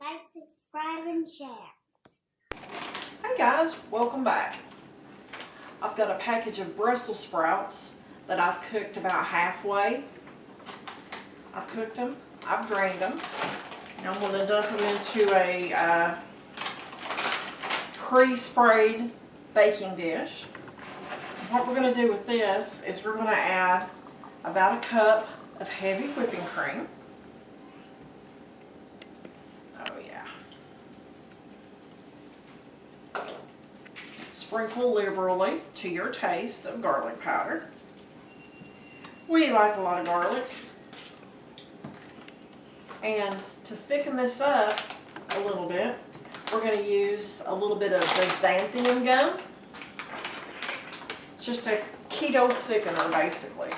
Like, subscribe, and share. Hey guys, welcome back. I've got a package of Brussels sprouts that I've cooked about halfway. I've cooked them, I've drained them. Now I'm going to dump them into a pre-sprayed baking dish. What we're going to do with this is we're going to add about a cup of heavy whipping cream. Oh yeah. Sprinkle liberally to your taste of garlic powder. We like a lot of garlic. And to thicken this up a little bit, we're going to use a little bit of the xantham gum. It's just a keto thickener basically.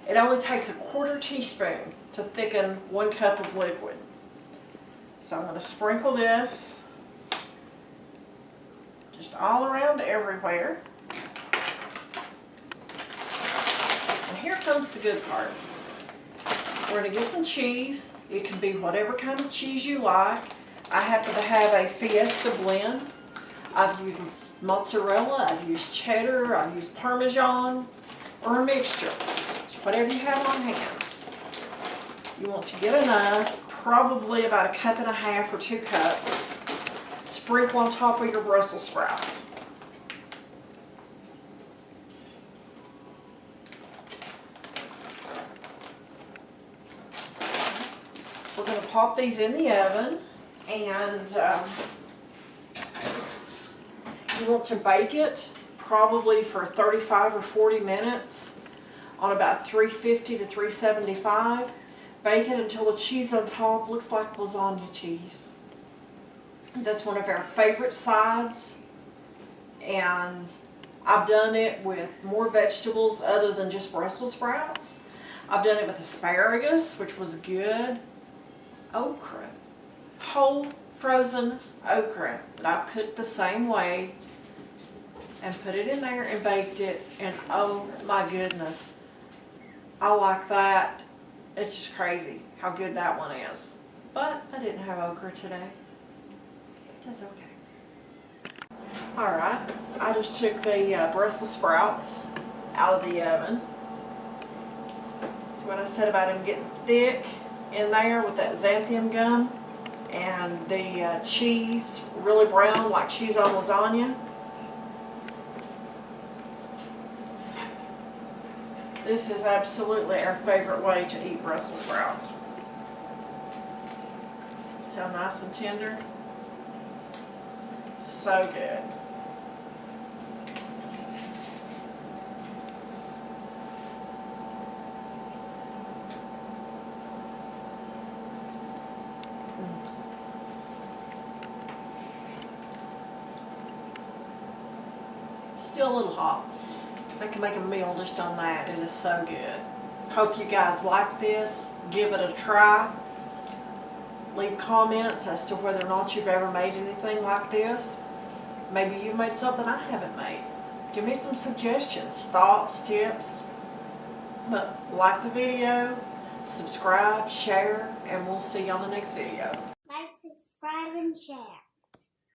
It only takes a quarter teaspoon to thicken 1 cup of liquid. So I'm going to sprinkle this just all around everywhere. And here comes the good part. We're going to get some cheese. It can be whatever kind of cheese you like. I happen to have a Fiesta blend. I've used mozzarella, I've used cheddar, I've used Parmesan, or a mixture. Whatever you have on hand. You want to get enough, probably about 1.5 cups or 2 cups. Sprinkle on top of your Brussels sprouts. We're going to pop these in the oven, and you want to bake it probably for 35 or 40 minutes on about 350 to 375. Bake it until the cheese on top looks like lasagna cheese. That's one of our favorite sides, and I've done it with more vegetables other than just Brussels sprouts. I've done it with asparagus, which was good. Okra, whole frozen okra that I've cooked the same way and put it in there and baked it, and oh my goodness, I like that. It's just crazy how good that one is. But I didn't have okra today. That's okay. Alright, I just took the Brussels sprouts out of the oven. So what I said about them getting thick in there with that xantham gum and the cheese really brown like cheese on lasagna. This is absolutely our favorite way to eat Brussels sprouts. So nice and tender. So good. Still a little hot. I can make a meal just on that. It is so good. Hope you guys like this. Give it a try. Leave comments as to whether or not you've ever made anything like this. Maybe you've made something I haven't made. Give me some suggestions, thoughts, tips. But like the video, subscribe, share, and we'll see you on the next video. Like, subscribe, and share.